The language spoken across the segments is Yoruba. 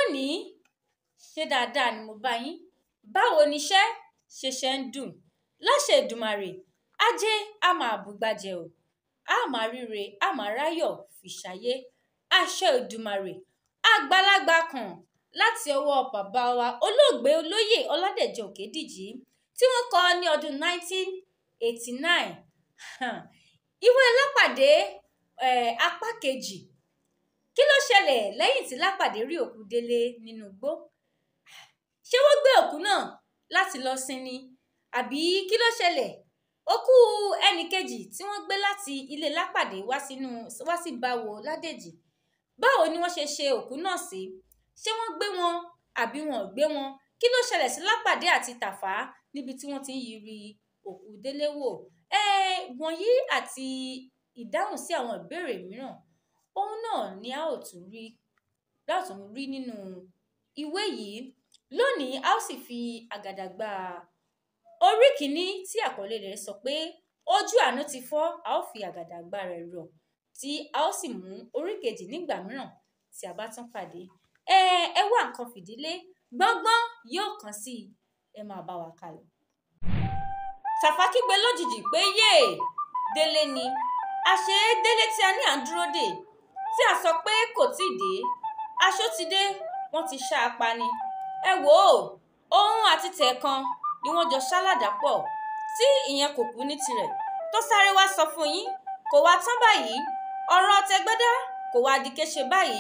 lónìí ṣe dáadáa ni mo bá yín. Báwo ni iṣẹ́ ṣe ń dùn? Láṣẹ Èdùmàrè, ajé á máa bùgbàjẹ o. A máa ríre, a máa ráyọ̀ fi ṣayé. Àṣẹ Èdùmàrè. Àgbàlagbà kan láti ọwọ́ bàbá wa olóògbé olóyè Ọládèjì Òkédìjí tí wọ́n kọ ní ọdún 1989. Ìwé Lápàdé apá kejì. Kí ló ṣẹlẹ̀ lẹ́yìn tí Lápàdé rí òkú Délé nínú igbó? Ṣé wọ́n gbé òkú náà láti lọ sin ni? Àbí kí ló ṣẹlẹ̀? Òkú ẹnì kejì tí wọ́n gbé láti ilé Lápàdé wá sí Báwo Ládèjì. Báwo ni wọ́n ṣe òkú náà sí? Ṣé wọ́n gbé wọn àbí wọn ò gbé wọn? Kí ló ṣẹlẹ̀ sí Lápàdé àti Tàfá níbi tí wọ́n ti ń yiri òkú Délé wò? Wọ̀nyí àti ìdáhùn sí àwọn ìbéèrè mìíràn, ohun náà ni a ó tún rí nínú ìwé yìí. Lónìí, a ó sì fi àgàdàgbà orí kìíní tí àkọlé rẹ̀ sọ pé ojú àánú ti fọ́, a ó fi àgàdàgbà rẹ̀ rọ̀, tí a ó sì mú orí kejì nígbà mìíràn tí a bá tún pàdé. Ẹ wá nǹkan fìdílé, gbọ́ngbọ́n yóò kàn sí i. Ẹ máa bá wa kálọ. Tàfá kígbe lójijì pé yéè, Délé ni. Àṣé Délé tí a ní à ń dúró dè, tí a sọ pé kò tíì dé. Aṣó ti dé, wọ́n ti ṣá a pa ni. Ẹ wò ó, òun àti Tẹ̀ẹ̀kan ni wọ́n jọ ṣálàdá pọ̀, tí ìyẹn kò kú ní tirẹ̀, tó sáré wá sọ fún yín. Kò wá tán báyìí, ọ̀rọ̀ Tẹ̀gbẹ́dá kò wá di kéṣe báyìí,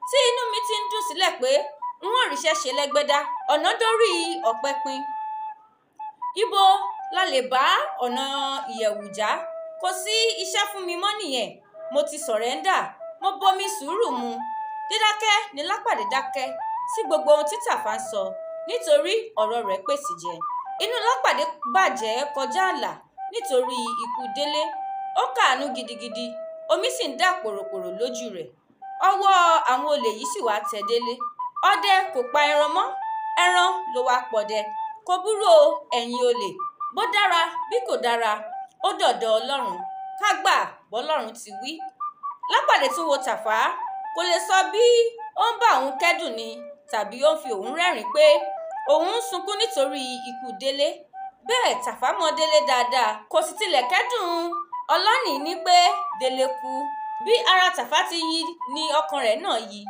tí inú mi ti ń dùn sílẹ̀ pé n ó ríṣẹ́ ṣe lẹ́gbẹ́dá. Ọ̀nà dórí ọ̀pẹ pin. Ibo la lè bá ọ̀nà ìyẹ̀wù já? Kò sí iṣẹ́ fún mi mọ́ nìyẹn. Mo ti sọ̀rẹ́ńdà, mo bomi sùúrù mu. Dídákẹ́ ni Lápàdé dákẹ́ sí gbogbo ohun tí Tàfá ń sọ, nítorí ọ̀rọ̀ rẹ̀ pèsè jẹ. Inú Lápàdé bàjẹ́ kọjá ààlà nítorí ikú Délé. Ó káàánú gidigidi, omi sì ń dà pòròpòrò lójú rẹ̀. Ọwọ́ àwọn olè yìí sì wá tẹ Délé. Ọdẹ kò pa ẹran mọ́, ẹran ló wá pọdẹ. Kò burú o, ẹ̀yin olè. Bó dára bí kò dára, ó dọ̀dọ̀ Ọlọ́run. Ká gbà bọ́lọ́run ti wí. Lápàdé tún wo Tàfá. Kò lè sọ bí ó ń bá òun kẹ́dùn ni tàbí ó ń fi òun rẹ́rìn pé òun ń sunkún nítorí ikú Délé. Bẹ́ẹ̀ Tàfá mọ Délé dáadáa, kò sì tilẹ̀ kẹ́dùn ọlọ́nìí ní pé Délé kú. Bí ara Tàfá ti yí ni ọkàn rẹ̀ náà yí.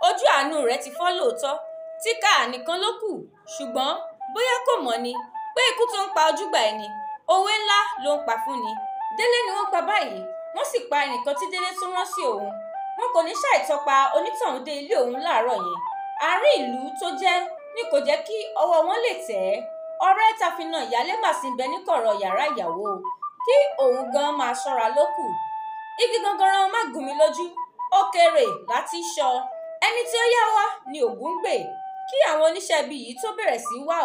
Ojú àánú rẹ̀ ti fọ́ lóòótọ́, tíkà nìkan ló kù. Ṣùgbọ́n bóyá kò mọ̀ ni pé ikú tó ń pa ojúgbà ẹni, òwe ńlá ló ń pa fún ni. Délé ni wọ́n pa báyìí, wọ́n sì pa ẹnìkan tí Délé tún rán sí òun. Wọn kò ní ṣàìtọpa onítọ̀hún dé ilé òun láàárọ̀ yẹn. Àárín ìlú tó jẹ́ ní kò jẹ́ kí ọwọ́ wọn lè tẹ̀ ẹ́. Ọ̀rẹ́ ta fi na ìyálé mà sí bẹ níkọ̀rọ̀ yàrá ìyàwó, kí òun gan máa ṣọ́ra lókù. Igi gangan má gún mi lójú, ó kéré láti ṣọ́. Ẹni tí ó yá wá ni ògún ń gbè. Kí àwọn oníṣẹ́ ibi yìí tó bẹ̀rẹ̀ sí wá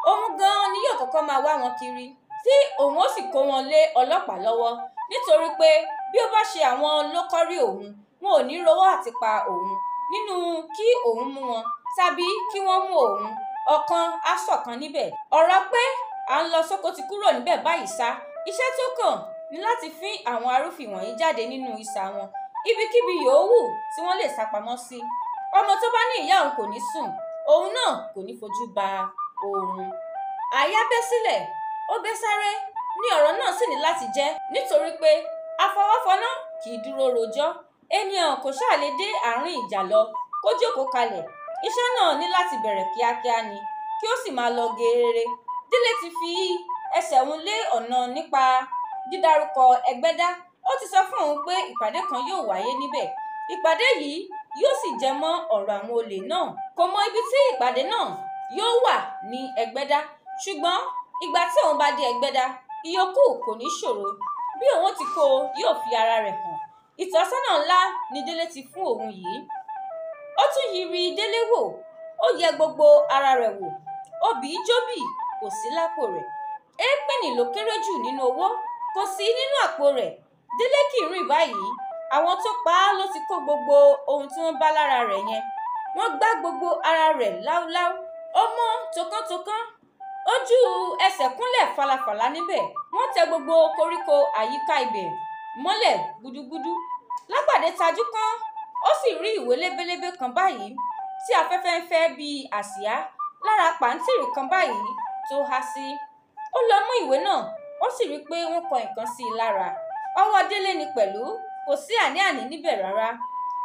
òun gan ni yóò kọ́kọ́ máa wá wọn kiri, tí òun ó sì kó wọn lé ọlọ́pàá lọ́wọ́, nítorí pé bí ó bá ṣe àwọn ló kọ́rí òun, wọn ò ní rówó àti pa òun nínú kí òun mú wọn tàbí kí wọ́n mú òun. Ọ̀kan á ṣọ̀kan níbẹ̀. Ọ̀rọ̀ pé à ń lọ sóko ti kúrò níbẹ̀ báyìí sá. Iṣẹ́ tó kàn ní láti fín àwọn arúfin wọ̀nyí jáde nínú isà wọn, ibikíbi yòówù tí wọ́n lè sápamọ́ sí. Ọmọ tó bá ní ìyá òun kò ní sùn, òun náà kò ní fojú ba oorun. Àyà bẹ́ sílẹ̀, ó bẹ́ sáré ní ọ̀rọ̀ náà sì ní láti jẹ́, nítorí pé afọwọ́fọná kì í dúró rojọ́. Ènìyàn kò ṣáà lè dé àárín ìjà lọ kó jókòó kalẹ̀. Iṣẹ́ náà ní láti bẹ̀rẹ̀ kíákíá ni, kí ó sì máa lọ geere. Délé ti fi ẹsẹ̀ òun lé ọ̀nà nípa dídárúkọ Ẹgbẹ́dá. Ó ti sọ fún òun pé ìpàdé kan yóò wáyé níbẹ̀. Ìpàdé yìí yóò sì jẹ mọ́ ọ̀rọ̀ àwọn olè náà. Kò mọ ibi tí ìpàdé náà yóò wà ní Ẹgbẹ́dá, ṣùgbọ́n ìgbà tí òun bá dé Ẹgbẹ́dá, ìyókù kò ní ṣòro. Bí òun ti kó yóò fi ara rẹ̀ hàn. Ìtọ́sọ́nà ńlá ni Délé ti fún òun yìí. Ó tún yiri Délé wò, ó yẹ gbogbo ara rẹ̀ wò. Obì jóbì kò sí lápò rẹ̀. Éèpìnì ló kéré jù nínú owó, kò sí nínú àpò rẹ̀. Délé kì í rìn báyìí. Àwọn tó pa á ló ti kó gbogbo ohun tí wọ́n bá lára rẹ̀ yẹn. Wọ́n gbá gbogbo ara rẹ̀ láúláú. Ó mọ́ tókántokán. Ojú ẹsẹ̀ kúnlẹ̀ falafàlà níbẹ̀. Wọ́n tẹ gbogbo koríko àyíká ibẹ̀ mọ́lẹ̀ gúdúgúdú. Lápàdé tajú kán, ó sì rí ìwé lébélébé kan báyìí. tí afẹ́fẹ́ ń fẹ́ bíi àsíá lára pàǹtírí kan báyìí tó há sí. Ó lọ mú ìwé náà, ó sì rí i pé wọ́n kọ nǹkan sí i lára. Ọwọ́ Délé ni pẹ̀lú, kò sí àní-àní níbẹ̀ rárá.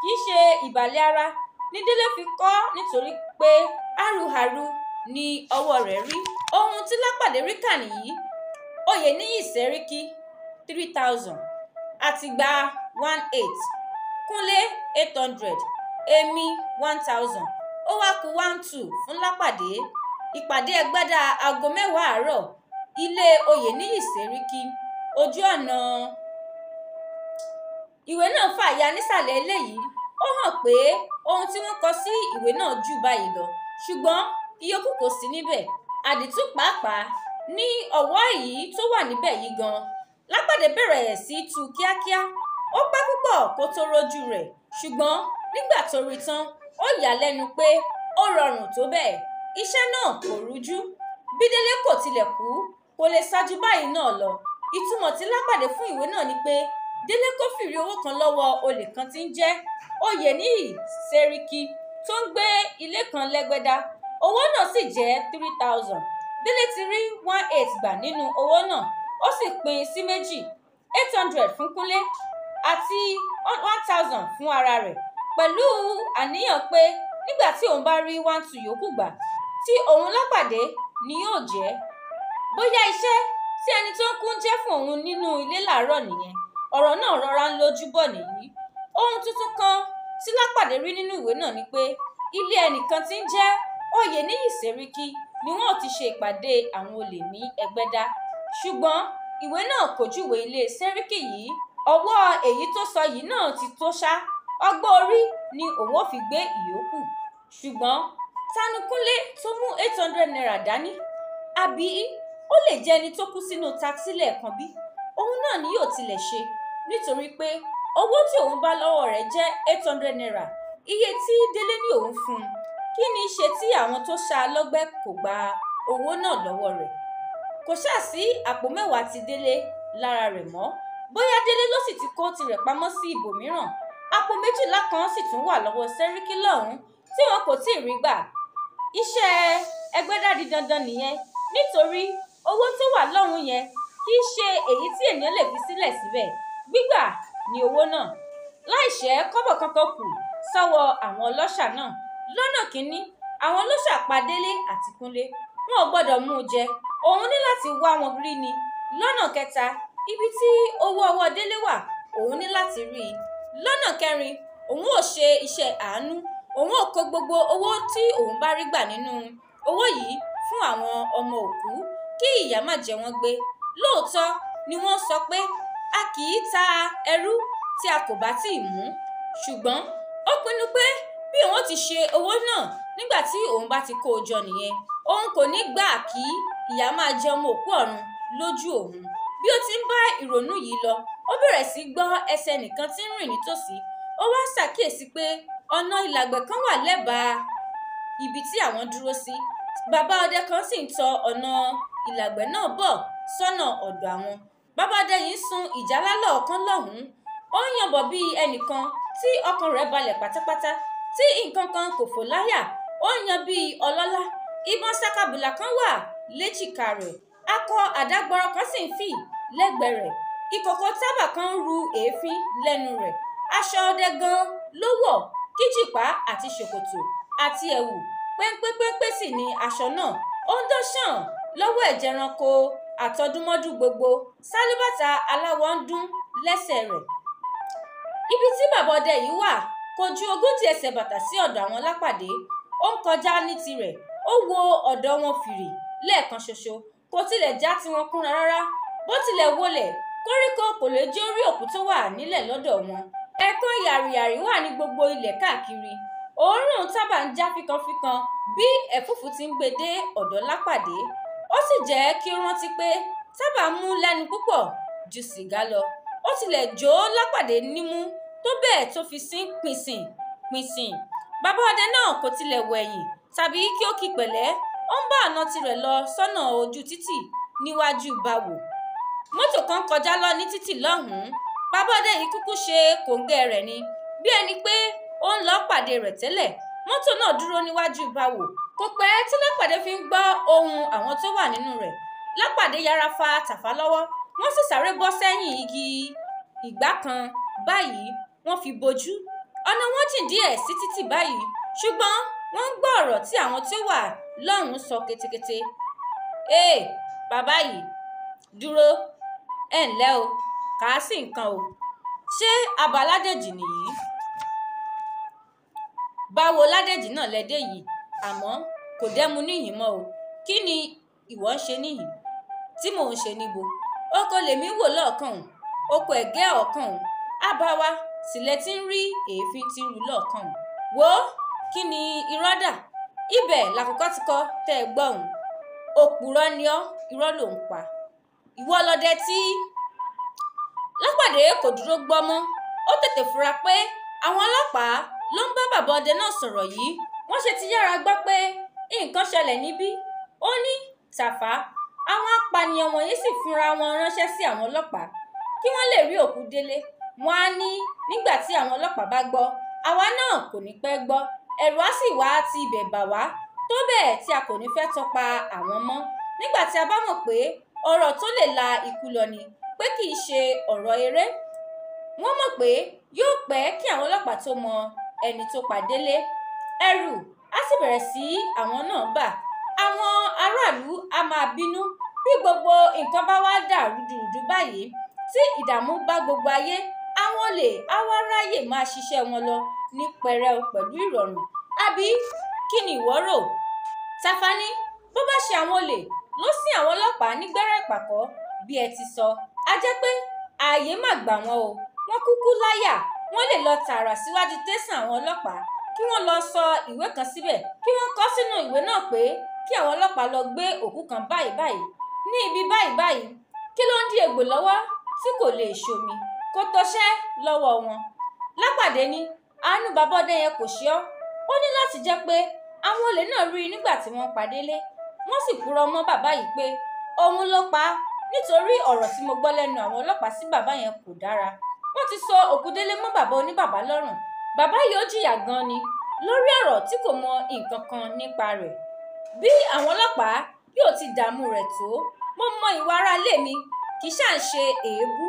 Kì í ṣe ìbàlẹ̀ ara ni Délé fi kọ nítorí pé hárùhárù ni ọwọ́ rẹ̀ rí. Ohun tí Lápàdé rí kà nìyí: Oyèníyì Sẹ́ríkí 3000, Àtìgbà 18, Kúnlé 800, èmi 1000. Ó wá kù 12 fún Lápàdé. Ìpàdé Ẹgbẹ́dá aago 10 àárọ̀, ilé Oyèníyì Sẹ́ríkí, ojú ọ̀nà. Ìwé náà fàya nísàlẹ̀ eléyìí. Ó hàn pé ohun tí wọ́n kọ sí ìwé náà jù báyìí lọ, ṣùgbọ́n ìyókù kò sí níbẹ̀. Àdìtú pàápàá ní ọ̀wọ́ èyí tó wà níbẹ̀ yìí gan. Lápàdé bẹ̀rẹ̀ sí tú kíákíá. Ó pẹ́ púpọ̀ kó tó rójú rẹ̀, ṣùgbọ́n nígbà tó rí tán, ó yà á lẹ́nu pé ó rọrùn tó bẹ́ẹ̀. Iṣẹ́ náà kò rújú. Bí Délé kò tilẹ̀ kú, kò lè ṣáájú báyìí náà lọ. Ìtumọ̀ tí Lápàdé fún ìwé náà ni pé Délé kófìrí owó kan lọ́wọ́ olè kan tí ń jẹ́ Oyèníyì Sẹ́ríkí tó ń gbé ilé kan lẹ́gbẹ́dá. Owó náà sì jẹ́ 3000. Délé ti rí 18 gbà nínú owó náà. Ó sì pín sí méjì, 800 fún Kúnlé àti 1000 fún ara rẹ̀, pẹ̀lú àníyàn pé nígbà tí òun bá rí 12 yòókù gbà, tí òun Lápàdé ni yóò jẹ́. Bóyá iṣẹ́ tí ẹni tó ń kú jẹ́ fún òun nínú ilé làárọ̀ nìyẹn. Ọ̀rọ̀ náà rọra ń lójú bọ̀ nìyí. Ohun tuntun kan tí Lápàdé rí nínú ìwé náà ni pé ilé ẹnìkan tí ń jẹ́ Oyèníyì Sẹ́ríkí ni wọ́n ti ṣe ìpàdé àwọn olè ní Ẹgbẹ́dá. Ṣùgbọ́n ìwé náà kò júwe ilé Sẹ́ríkí yìí. Ọwọ́ èyí tó sọ yìí náà ti tó ṣá. Ọgbọ́n orí ni òun ò fi gbé ìyókù. Ṣùgbọ́n tani Kúnlé tó mú 800 naira dání? Àbí ó lè jẹ́ ẹni tó kú sínú táksì lẹ́ẹ̀kan bí? Òun náà ni yóò tilẹ̀ ṣe, nítorí pé owó tí òun bá lọ́wọ́ rẹ̀ jẹ́ 800 naira, iye tí Délé ní òun fún un. Kí ni í ṣe tí àwọn tó ṣá a lọ́gbẹ́ kò gba owó náà lọ́wọ́ rẹ̀? Kò ṣáà sí àpò 10 ti Délé lára rẹ̀ mọ́. Bóyá Délé ló sì ti kó tirẹ̀ pamọ́ sí ibòmíràn. Àpò 12 kan sì tún wà lọ́wọ́ Sẹ́ríkí lọ́hùn-ún tí wọn kò tíì rí gbà. Iṣẹ́ Ẹgbẹ́dá di dandan nìyẹn, nítorí owó tó wà lọ́hùn-ún yẹn kì í ṣe èyí tí ènìyàn lè fi sílẹ̀ síbẹ̀. Gbígbà ni owó náà, láìṣẹ́ kọ́bọ̀ kankan kù sọ́wọ́ àwọn ọlọ́ṣà náà. Lọ́nà kínní, àwọn ọlọ́ṣà pa Délé àti Kúnlé. Wọn ò gbọ́dọ̀ mú un jẹ, òun ní láti wá wọn rí ni. Lọ́nà kẹta, ibi tí owó ọwọ́ Délé wà, òun ní láti rí i. Lọ́nà kẹrin, òun ò ṣe iṣẹ́ àánú. Òun ò kó gbogbo owó tí òun bá rí gbà nínú owó yìí fún àwọn ọmọ òkú kí ìyà má jẹ wọ́n gbé. Lóòótọ́ ni wọ́n sọ pé a kì í ta ẹrú tí a kò bá tíì mú. Ṣùgbọ́n ó pinnu pé bí òun ti ṣe owó náà nígbà tí òun bá ti kó o jọ nìyẹn. Òun kò ní gbà kí ìyà máa jẹ ọmọ òkú ọ̀run lójú òun. Bí ó ti ń bá ìrònú yìí lọ, ó bẹ̀rẹ̀ sí gbọ́ ẹsẹ̀ nìkan tí ń rìn nítòsí. Ó wá ṣàkíyèsí pé ọ̀nà ìlàgbẹ̀ kan wà lẹ́bàá ibi tí àwọn dúró sí. Bàbá ọdẹ kan sì ń tọ ọ̀nà ìlàgbẹ̀ náà bọ̀ sọ́nà ọ̀dọ̀ àwọn. Bàbá ọdẹ yìí sun ìjálá lọ́ọ̀kan lọ́hùn-ún. Ó ń yànbọ̀ bí ẹnìkan tí ọkàn rẹ̀ balẹ̀ pátápátá, tí nǹkan kan kò fò láyà. Ó ń yan bí ọlọ́lá. Ìbọn sakabùlà kan wà léjìká rẹ̀. Akọ àdágbọrọ kan sì ń fì lẹ́gbẹ̀ẹ́ rẹ̀. Ìkòkò tábà kan ń ru èéfín lẹ́nu rẹ̀. Aṣọ ọdẹ gan ló wọ̀, kíjìpá àti ṣòkòtò àti ẹ̀wù péńpépéńpé sì ni aṣọ náà. Ó ń dán ṣàn lọ́wọ́ ẹ̀jẹ̀ ẹranko àtọdúnmọ́dún gbogbo. Sálúbàtà aláwọ̀ ń dún lẹ́sẹ̀ rẹ̀. Ibi tí bàbá ọdẹ yìí wà kò ju 40 ẹsẹ̀ bàtà sí ọ̀dọ̀ àwọn Lápàdé. Ó ń kọjá ní tirẹ̀. Ó wo ọ̀dọ̀ wọn fìrì lẹ́ẹ̀kan ṣoṣo. Kò tilẹ̀ já tiwọn kúnra rárá. Bó tilẹ̀ wọlẹ̀, koríko kò lè jẹ́ orí òkú tó wà nílẹ̀ lọ́dọ̀ wọn. Ẹ̀kan yàrìyàrì wà ní gbogbo ilẹ̀ káàkiri. Òórùn tábà ń já fíkanfíkan bí ẹ̀fúùfù ti ń gbé dé ọ̀dọ̀ Lápàdé. Ó sì jẹ́ kí ó rántí pé tábà mú lẹ́nu púpọ̀ ju sìgá lọ. Ó tilẹ̀ jó Lápàdé nímú tó bẹ́ẹ̀ tó fi sín pìnsìn. Bàbá ọdẹ náà kò tilẹ̀ wẹ̀yìn tàbí kí ó kí pẹ̀lẹ́. Ó ń bá ọ̀nà tirẹ̀ lọ sọ́nà ojú títì níwájú báwò. Mọ́tò kan kọjá lọ ní títì lọ́hùn-ún. Bàbá ọdẹ yìí kúkú ṣe kòńgẹ́ rẹ̀ ni, bí ẹni pé ó ń lọ pàdé rẹ̀ tẹ́lẹ̀. mọ́tò náà dúró níwájú Báwo. Kò pẹ́ tí Lápàdé fi ń gbọ́ ohùn àwọn tó wà nínú rẹ̀. Lápàdé yára fa Tàfá lọ́wọ́, wọ́n sì sáré bọ́ sẹ́yìn igi ìgbá kan báyìí wọ́n fi bojú. Ọ̀nà wọn jìn díẹ̀ sí títì báyìí, ṣùgbọ́n wọ́n ń gbọ́ ọ̀rọ̀ tí àwọn tí ó wà lọ́hùn-ún sọ ketekete. Bàbá yìí, dúró, ẹ ǹlẹ́ o, kà á sí nǹkan o. Ṣé abà Ládèjì nìyí? Báwo Ládèjì náà lẹ́dẹ̀ yìí, àmọ́ kò dẹ́mu níhìn mọ́ o. Kí ni ìwọ ń ṣe níhìn? Tí mò ń ṣe níbo? Oko lèmi wò lọ́ọ̀kan òun, oko ẹ̀gẹ́ ọ̀kan òun. Abà wa sílẹ̀ tí ń rí èéfín tí ń ru lọ́ọ̀kan òun. Wò ó, kí ni irọ́ dà? Ibẹ̀ làkọ́kọ́ ti kọ́ tẹ́ ẹ gbọ́ òun. Òpùrọ́ ni ọ́, irọ́ ló ń pa. Ìwọ lọdẹ tí. Lápàdé kò dúró gbọ́ mọ́. Ó tètè fura pé àwọn ọlọ́pàá ló ń bá bàbá ọdẹ náà sọ̀rọ̀ yìí. Wọ́n ṣe ti yára gbọ́ pé nǹkan ṣẹlẹ̀ níbí. Ó ní Tàfá, àwọn apànìyàn wọ̀nyí sì fúnra wọn ránṣẹ́ sí àwọn ọlọ́pàá kí wọ́n lè rí òkú Délé. Wọ́n á ní nígbà tí àwọn ọlọ́pàá bá gbọ́, àwa náà kò ní pẹ́ gbọ́. Ẹ̀rù á sì wá ti ibẹ̀ bà wá tó bẹ́ẹ̀ tí a kò ní fẹ́ tọpa àwọn mọ́. Nígbà tí a bá mọ̀ pé ọ̀rọ̀ tó lè la ikú lọ ni, pé kì í ṣe ọ̀rọ̀ eré. Wọ́n mọ̀ pé yóò pẹ́ kí àwọn ọlọ́pàá tó mọ ẹni tó pa Délé. Ẹ̀rù á sì bẹ̀rẹ̀ sí àwọn náà bà. Àwọn aráàlú á máa bínú bí gbogbo nǹkan bá wá dà rúdurùdu báyìí. Tí ìdààmú bá gbogbo ayé, àwọn olè á wá ráyè máa ṣiṣẹ́ wọn lọ ní pẹrẹu pẹ̀lú ìrọ̀rùn. Àbí kí ni ìwọ rò? Tàfá ní bó bá ṣe àwọn olè ló sín àwọn ọlọ́pàá nígbẹ́rẹ́ ìpàkọ́ bí ẹ ti sọ, á jẹ́ pé ààyè má gbà wọ́n o. Wọ́n kúkú láyà, wọ́n lè lọ tààrà síwájú tẹ̀sán àwọn ọlọ́pàá kí wọ́n lọ sọ ìwé kan síbẹ̀, kí wọ́n kọ sínú ìwé náà pé kí àwọn ọlọ́pàá lọ gbé òkú kan báyìí báyìí ní ibi báyìí báyìí. Kí ló ń di egbò lọ́wọ́ tí kò lè ṣomi? Kó tọṣẹ́ lọ́wọ́ wọn. Lápàdé ní àánú bàbá ọdẹ yẹn kò ṣe ọ́. Ó ní láti jẹ́ pé àwọn olè náà rí i nígbà tí wọ́n pa Délé. Wọ́n sì purọ́ mọ́ bàbá yìí pé òun ló pa á nítorí ọ̀rọ̀ tí mo gbọ́ lẹ́nu àwọn ọlọ́pàá sí bàbá yẹn kò dára. Wọ́n ti sọ òkú Délé mọ́ bàbá oníbàbá lọ́rùn. Bàbá yìí ó jìyà gan ni lórí ọ̀rọ̀ tí kò mọ nǹkan kan nípa rẹ̀. Bí àwọn ọlọ́pàá yóò ti dààmú rẹ̀ tó, mo mọ ìwà aráalé mi, kì í ṣáà ń ṣe èébú.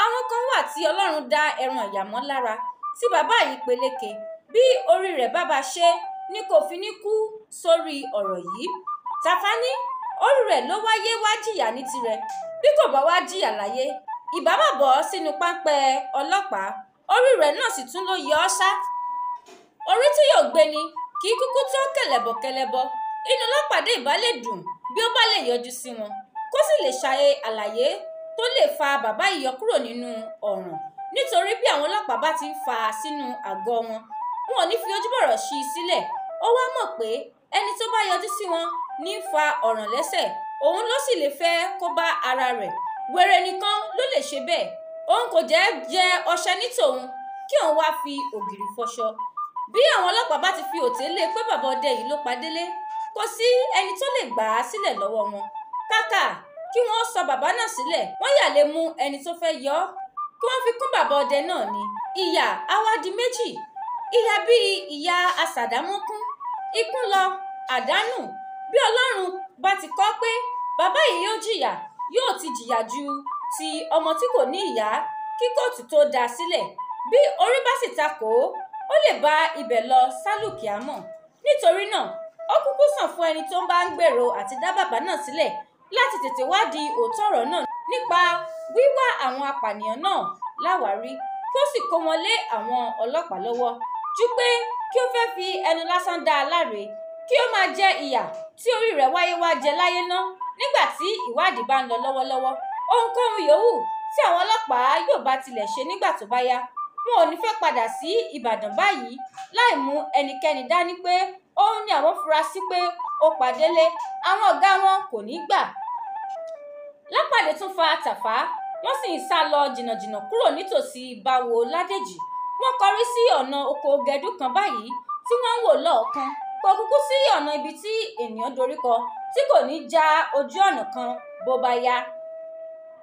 Àwọn kan wà tí Ọlọ́run dá ẹran ìyà mọ́ lára tí bàbá yìí peléke. Bí orí rẹ̀ bá ba ṣe ni kò fi ní kú sórí ọ̀rọ̀ yìí. Tàfá ní orí rẹ̀ ló wáyé wá jìyà ní tirẹ̀. Bí kò bá wá jìyà láyé, ìbá má bọ́ sínú páńpẹ́ ọlọ́pàá. Orí rẹ̀ náà sì tún ló yọ ọ́ ṣá. Orí tí yóò gbé ni kì í kúkú tó kẹ̀lẹ̀bọ̀. Inú Lápàdé ìbá lè dùn bí ó bá lè yọjú sí wọn, kó sì lè ṣàyè àlàyé tó lè fa bàbá yìí yọ kúrò nínú ọ̀ràn. Nítorí bí àwọn ọlọ́pàá bá ti ń fà á sínú àgọ́ wọn, wọn ò ní fi ojúbọ̀rọ̀ ṣí i sílẹ̀. Ó wá mọ̀ pé ẹni tó bá yọjú sí wọn ní fa ọ̀ràn lẹ́sẹ̀, òun ló sì lè fẹ́ kó bá ara rẹ̀. Wèrè nìkan ló lè ṣe bẹ́ẹ̀. Òun kò jẹ ọṣẹ ní tòun kí òun wá fi ògìrì fọṣọ. Bí àwọn ọlọ́pàá bá ti fi òté lé pé bàbá ọdẹ yìí ló pa Délé, kò sí ẹni tó lè gbà á sílẹ̀ lọ́wọ́ wọn. Kàkà kí wọ́n sọ bàbá náà sílẹ̀, wọ́n yà lè mú ẹni tó fẹ́ yọ ọ́ kí wọ́n fi kún bàbá ọdẹ náà ni. Ìyà á wá di méjì. Ìyà bíi ìyà asàdámọ́kún, ikún lọ, àdánù. Bí Ọlọ́run bá ti kọ pé bàbá yìí yóò jìyà, yóò ti jìyà ju ti ọmọ tí kò ní ìyá kí kóòtù tó dá sílẹ̀. Bí orí bá sì takò ó lè bá ibẹ̀ lọ sálùkìámọ̀. Nítorí náà ó kúkú sàn fún ẹni tó ń bá ń gbèrò àti dá bàbá náà sílẹ̀ láti tètè wádìí òótọ́ ọ̀rọ̀ náà nípa wíwá àwọn apànìyàn náà láwárí, kí ó sì kó wọn lé àwọn ọlọ́pàá lọ́wọ́, ju pé kí ó fẹ́ fi ẹnu lásán dá a láre, kí ó máa jẹ ìyà tí orí rẹ̀ wáyé wá jẹ láyé ná nígbà tí ìwádìí bá ń lọ lọ́wọ́lọ́wọ́. Ohunkóhun yòówù tí àwọn ọlọ́pàá yóò bá tilẹ̀ ṣe nígbà tó bá yá, wọn ò ní fẹ́ padà sí Ìbàdàn báyìí láì mú ẹnikẹ́ni dání pé òun ni àwọn fura sí pé ó pa Délé. Àwọn ọ̀gá wọn kò ní gbà. Lápàdé tún fa Tàfá, wọ́n sì ń sá lọ jìnnàjìnnà kúrò nítòsí Báwo Ládèjì. Wọ́n kọrí sí ọ̀nà oko gẹdú kan báyìí tí wọ́n ń wò lọ́ọ̀kan. Kò kúkú sí ọ̀nà ibi tí ènìyàn doríkọ tí kò ní já ojú ọ̀nà kan bó bá yá.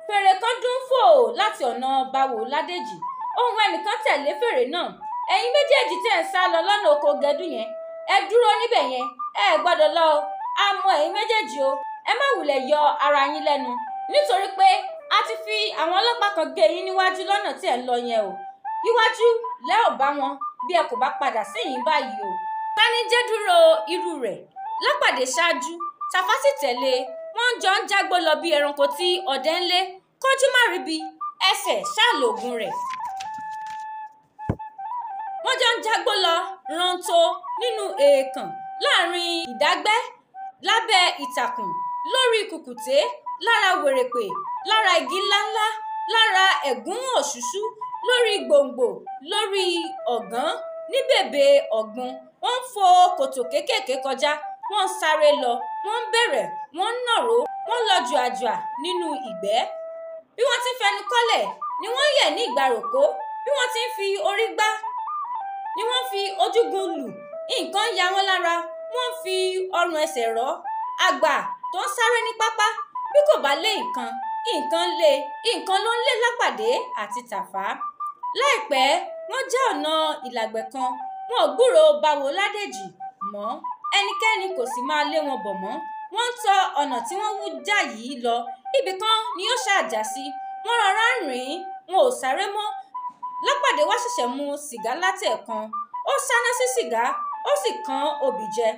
Fèrè kan dún fò láti ọ̀nà Báwo Ládèjì. Ohùn ẹnìkan tẹ̀lé fèrè náà. Ẹ̀yin méjèèjì tẹ̀ ń sá lọ lọ́nà oko gẹdú yẹn, ẹ dúró níbẹ̀ yẹn, ẹ gbọ́dọ̀ lọ o, a mọ ẹ̀yin méjèèjì o, ẹ má wulẹ̀ yọ ara yín lẹ́nu nítorí pé a ti fi àwọn ọlọ́pàá kan gé yín níwájú lọ́nà tí ẹ̀ ń lọ yẹn o. Iwájú lẹ́ ò bá wọn bí ẹ kò bá padà sí yín báyìí o. Tani jẹ́ dúró irú rẹ̀? Lápàdé ṣáájú, Tàfá sì tẹ̀lé. Wọ́n jọ ń jágbó lọ bí ẹranko tí ọdẹ ń lé. Kójú má ríbi, ẹsẹ̀ ṣàlògùn rẹ̀. Wọ́n jọ ń jágbó lọ rántó nínú èèkàn, láàrin ìdágbẹ́, lábẹ́ ìtàkùn, lórí kùkùté, lára wèrèpè, lára igi ńláńlá, lára ẹ̀gún òṣùṣú, lórí gbòǹgbò, lórí ọ̀gán, ní bèbè ọ̀gbun. Wọ́n ń fo kòtò kéékèèké kọjá, wọ́n ń sáré lọ, wọ́n ń bẹ̀rẹ̀, wọ́n ń nàró, wọ́n ń lọ jùàjùà nínú ìgbẹ́. Bí wọ́n ti ń fẹnu kọ́lẹ̀ ni wọ́n yẹ̀ ní ìgbàròkó, bí wọ́n ti ń fi orí gbá ni wọ́n fi ojúgun lù. Nǹkan ya wọ́n lára, wọ́n fi ọrùn ẹsẹ̀ rọ́. Àgbà tó ń sáré ní pápá, bí kò bá lé nǹkan, nǹkan lé, nǹkan ló ń lé Lápàdé àti Tàfá. Láìpẹ́ wọ́n já ọ̀nà ìlàgbẹ̀ kan, wọn ò gbúròó Báwo Ládèjì mọ́, ẹnikẹ́ni kò sì máa lé wọn bọ̀ mọ́. Wọ́n ń tọ ọ̀nà tí wọ́n wú já yìí lọ, ibì kan ni ó ṣàjà sí. Wọ́n rọra ń rìn, wọn ò sáré mọ́. Lápàdé wá ṣẹ̀ṣẹ̀ mu sìgá látẹ̀ẹ̀kan, ó sáná sí sìgá, ó sì kan obì jẹ.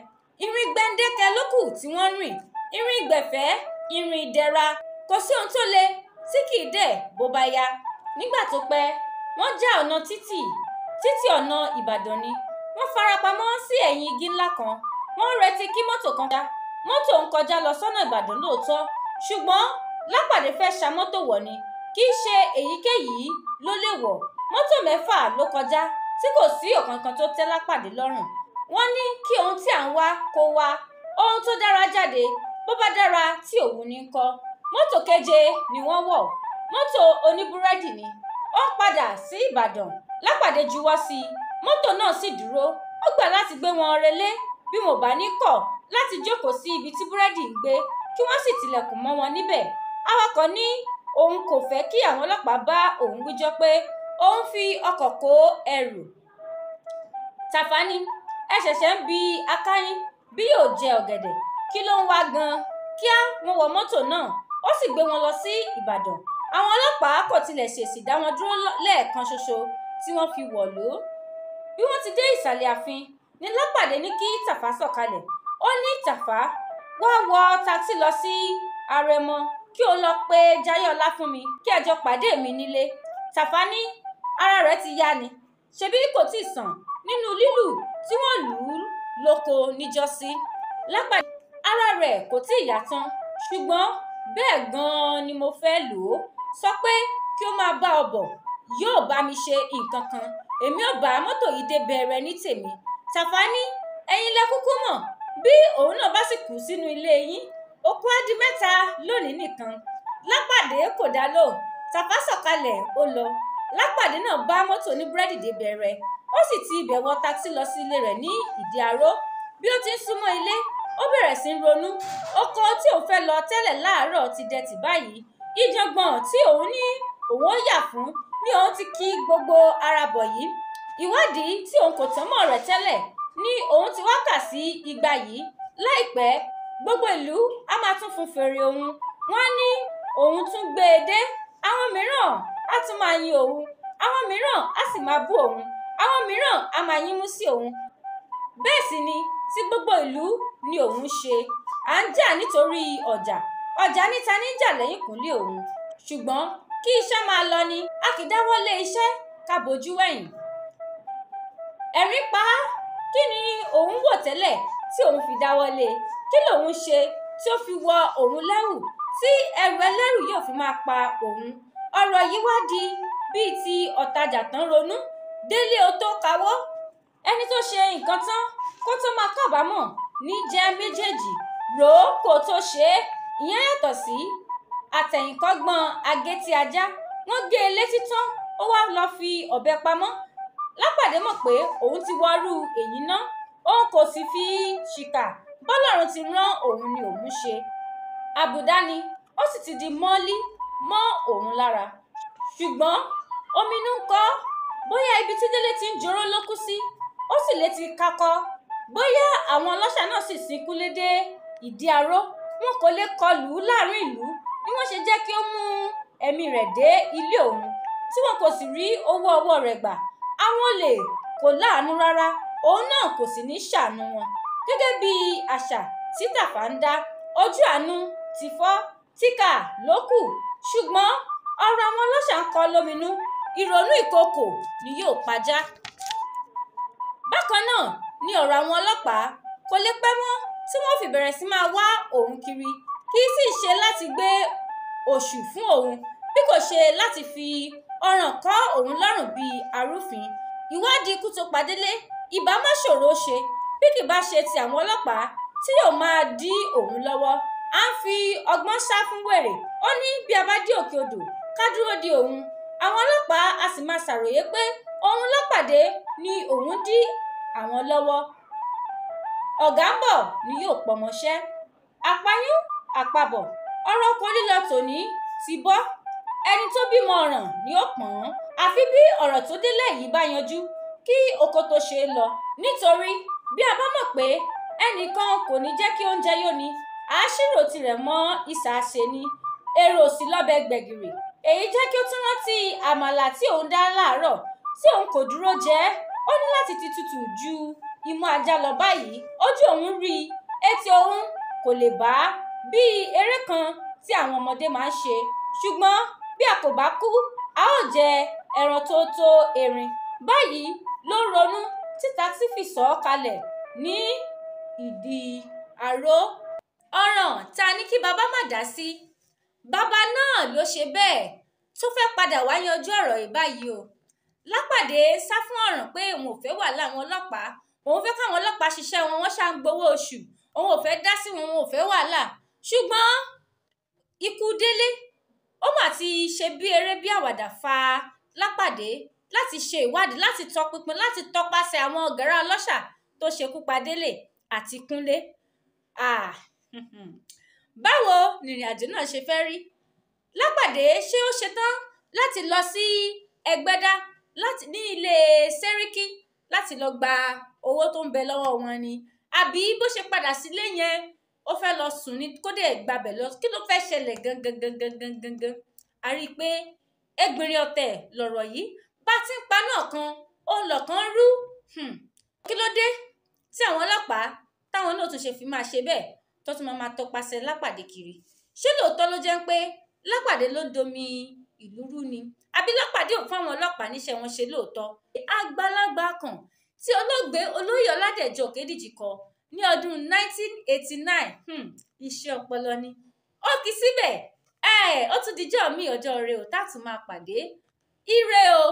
Ìrìn gbẹ̀ǹdẹ̀kẹ̀ ló kù tí wọ́n rìn, ìrìn ìgbẹ̀fẹ́, ìrìn ìdẹ̀ra, kò sí ohun tó le tí kì í dẹ̀ bó bá yá. Nígbà tó pẹ́, wọ́n já ọ̀nà títì ọ̀nà Ìbàdàn ni. Wọ́n farapamọ́ sí ẹ̀yìn igi ńlá kan, wọ́n ń retí kí mọ́tò kan já. Mọ́tò ń kọjá lọ sọ́nà Ìbàdàn lóòótọ́, ṣùgbọ́n Lápàdé fẹ́ ṣa mọ́tò wọ̀ ni, kì í ṣe èyíkéyìí ló lè wọ̀. Mọ́tò 6 ló kọjá tí kò sí ọ̀kankan tó tẹ́ Lápàdé lọ́rùn. Wọ́n ní kí ohun tí à ń wá kó wá, ohun tó dára jáde, bó bá dára tí òun ní kọ́. Mọ́tò 7 ni wọ́n wọ̀, mọ́tò oníbúrẹ́dì ni. Ó ń padà sí Ìbàdàn. Lápàdé juwọ́ sí i, mọ́tò náà sì dúró. Ó gbà láti gbé wọn relé bí mo bá ní kọ̀ láti jókòó sí ibi tí búrẹ́dì ń gbé, kí wọ́n sì tilẹ̀kùn mọ́ wọn níbẹ̀. Awakọ̀ ní òun kò fẹ́ kí àwọn ọlọ́pàá bá òun wíjọ́ pé òun fi ọkọ̀ kó ẹrù. Tàfá ní ẹ ṣẹ̀ṣẹ̀ ń bi akáyín bí yóò jẹ ọ̀gẹ̀dẹ̀, kí ló ń wá gan-an? Kíá wọ́n wọ mọ́tò náà, ó sì gbé wọn lọ sí Ìbàdàn. Àwọn ọlọ́pàá kò tilẹ̀ ṣèṣì dá wọn dúró lẹ́ẹ̀kan ṣoṣo tí wọ́n fi wọ̀lú. Bí wọ́n ti dé ìsàlẹ̀ ààfin ni Lápàdé ní kí Tàfá sọ̀kalẹ̀. Ó ní Tàfá, wá wọ takisí lọ sí Arẹmọ kí o lọ pe Jayéọlá fún mi kí ẹ jọ pàdé mi nílé. Tàfá ní ara rẹ̀ ti yá ni, ṣebí kò tíì sàn nínú lílù tí wọ́n lù ú lóko níjọ́sí. Lápàdé ara rẹ̀ kò tíì yá tán, ṣùgbọ́n bẹ́ẹ̀ gan-an ni mo fẹ́ lò ó. Sọ pé kí ó máa bá ọ bọ̀, yóò bá mi ṣe nǹkan kan, èmi ò bá mọ́tò yìí dé Bẹ̀rẹ̀ ní tèmi. Tàfá ní ẹ̀yin lẹ kúkú mọ̀, bí òun náà bá sì kú sínú ilé yín, òkú á di 3 lónìí nìkan. Lápàdé kò dá lóhùn. Tàfá sọ̀kalẹ̀ ó lọ. Lápàdé náà bá mọ́tò oníbúrẹ́dì dé Bẹ̀rẹ̀, ó sì ti ibẹ̀ wọ takisí lọ sí ilé rẹ̀ ní Ìdí Aró. Bí ó ti ń súnmọ́ ilé, ó bẹ̀rẹ̀ sí í ronú. Oko tí òun fẹ́ lọ tẹ́lẹ̀ láàárọ̀ ti dẹ̀tì báyìí. Ìjàngbọ̀n tí òun ní òun ó yà fún ni òun ti kí gbogbo ara bọ̀ yìí. Ìwádìí tí òun kò tán mọ́ rẹ̀ tẹ́lẹ̀ ni òun ti wá kà sí igba yìí. Láìpẹ́ gbogbo ìlú á máa tún fún fèrè òun. Wọ́n ní òun tún gbé e dé. Àwọn mìíràn á tún máa yin òun, àwọn mìíràn á sì máa bú òun, àwọn mìíràn á máa yínmú sí òun. Bẹ́ẹ̀ sì ni tí gbogbo ìlú ni òun ṣe. À ń jà nítorí ọjà níta ní jà lẹ́yìn kúnlé òun. Ṣùgbọ́n kí iṣẹ́ máa lọ ni, a kì í dáwọ́ lé iṣẹ́ ká bojú wẹ̀yìn. Ẹ̀rín pa á. Kí ni òun wò tẹ́lẹ̀ tí òun fi dáwọ́ lé? Kí lòun ṣe tí ó fi wọ òun lẹ́rù tí ẹrù ẹlẹ́rù yóò fi máa pa òun? Ọ̀rọ̀ yìí wá di bíi ti ọ̀tajà tán ronú. Délé o tó kawọ́. Ẹni tó ṣe nǹkan tán kó tó máa kábàámọ̀ ní jẹ́ méjèèjì. Rò ó kó tó ṣe é. Ìyẹn yàtọ̀ sí àtẹ̀yìnkọ́gbọ́n agétí ajá. Wọ́n gé e létí tán, ó wá lọ fi ọ̀bẹ pamọ́. Lápàdé mọ̀ pé òun ti wọ́rú èyí ná, òun kò sì fi ṣìkà. Bọ́lọ́run ti rán òun ni òun ṣe. Àbùdá ni ó sì ti di mọ́lí mọ́ òun lára. Ṣùgbọ́n ominú ń kọ́, bóyá ibi tí Délé ti ń joró ló kú sí, ó sì létí kákọ́. bóyá àwọn ọlọ́ṣà náà sì sínkúnlé dé ìdí aró, wọn kò lè kọlù ú láàrin ìlú ni wọ́n ṣe jẹ́ kí ó mú ẹ̀mí rẹ̀ dé ilé òun, tí wọn kò sì rí owó ọwọ́ rẹ̀ gbà. Àwọn olè kò láàánú rárá, òun náà kò sì ní ṣàánú wọn. Gẹ́gẹ́ bí àṣà tí Tàfá ń dá, ojú àánú ti fọ́, tíkà ló kù. Ṣùgbọ́n ọ̀rọ̀ àwọn ọlọ́ṣà ń kọ lóminú, ìrònú ìkookò ni yóò pajá. Bákan náà ni ọ̀rọ̀ àwọn ọlọ́pàá kò lè pẹ́ mọ́ tí wọ́n fi bẹ̀rẹ̀ sí máa wá òun kiri, kì í sì ṣe láti gbé òṣù fún òun, bí kò ṣe láti fi ọ̀ràn kọ́ òun lọ́rùn bíi arúfin. Ìwádìí ikú tó pa Délé ìbá má ṣòro ṣe bí kì bá ṣe ti àwọn ọlọ́pàá tí yóò máa dí òun lọ́wọ́. À ń fi ọgbọ́n sá fún wèrè. Ó ní bí a bá dé òkè odò ká dúró de òun. Àwọn ọlọ́pàá a sì máa ṣàròyé pé òun lápàdé ni òun dí àwọn lọ́wọ́. Ọ̀gá ń bọ̀ ni yóò pọmọṣẹ́. Àpayún àpabọ̀, ọ̀rọ̀ oko lílọ tòní ti bọ́. Ẹni tó bímọ ọ̀ràn ni ó pọ̀n ọ́n. Àfi bí ọ̀rọ̀ tó délẹ̀ yìí bá yanjú kí oko tó ṣe é lọ. Nítorí bí a bá mọ̀ pé ẹnìkan kò ní jẹ́ kí oúnjẹ yóni, àṣírò tirẹ̀ mọ́ ìsàsè ni. Èrò sì lọ́bẹ̀ gbẹ̀gìrì. Èyí jẹ́ kí ó tún rántí àmàlà tí òun dá láàárọ̀ tí òun kò dúró jẹ ẹ́. Ó ní láti ti tutù ju imú ajá lọ báyìí. Ojú òun rí, etí òun kò lè bá bí eré kan tí àwọn ọmọdé máa ń ṣe. Ṣùgbọ́n bí a kò bá kú, a ó jẹ ẹran tó tó erin. Báyìí ló ronú tí táksì fi sọ̀ ọ́ kalẹ̀ ní ìdí aró. Ọ̀ràn ta ní kí bàbá má dá sí. Bàbá náà ló ṣe bẹ́ẹ̀ tó fẹ́ padà wá yanjú ọ̀rọ̀ yìí báyìí o. Lápàdé sá fún ọ̀ràn pé òun ò fẹ́ wàhálà àwọn ọlọ́pàá. Òun fẹ́ káwọn ọlọ́pàá ṣiṣẹ́ wọn, wọ́n ṣá ń gbowó oṣù. Òun ò fẹ́ dá sí wọn, òun ò fẹ́ wàhálà. Ṣùgbọ́n ikú Délé ó mà ti ṣe bí eré bí àwàdà fa Lápàdé láti ṣe ìwádìí, láti tọpinpin, láti tọpasẹ̀ àwọn ọ̀gárá ọlọ́ṣà tó ṣekú pa Délé àti Kúnlé. Báwo nìrìn àjò náà ṣe fẹ́ rí? Lápàdé ṣé ó ṣetán láti lọ sí Ẹgbẹ́dá ní ilé Sẹ́ríkí láti lọ gba owó tó ń bẹ lọ́wọ́ wọn ni? Àbí bó ṣe padà sílé yẹn ó fẹ́ lọ sùn ní kó dẹ̀ gbabẹ̀ lọ? Kí ló fẹ́ ṣẹlẹ̀ gangan? A rí i pé ẹgbìnrin ọ̀tẹ̀ lọ̀rọ̀ yìí. Bá ti ń pa náà kan, òun lọ̀kan rú. Kí ló dé tí àwọn ọlọ́pàá táwọn náà tún ṣe fi máa ṣe bẹ́ẹ̀ tó tún máa tọpasẹ̀ Lápàdé kiri? Ṣé lóòótọ́ ló jẹ́ pé Lápàdé ló domi ìlú rú ni? Àbí Lápàdé ò fún àwọn ọlọ́pàá níṣẹ́ wọn ṣe lóòótọ́? Àgbàlagbà kan tí olóògbé Olóyè Ọládẹ̀jọ Òkédìjí kọ ní ọdún 1989, iṣẹ́ ọpọlọ ni. Ó kì í síbẹ̀. Ó tún dijọ́ mi ọjọ́ rẹ ò tá tún máa pàdé. Ire o.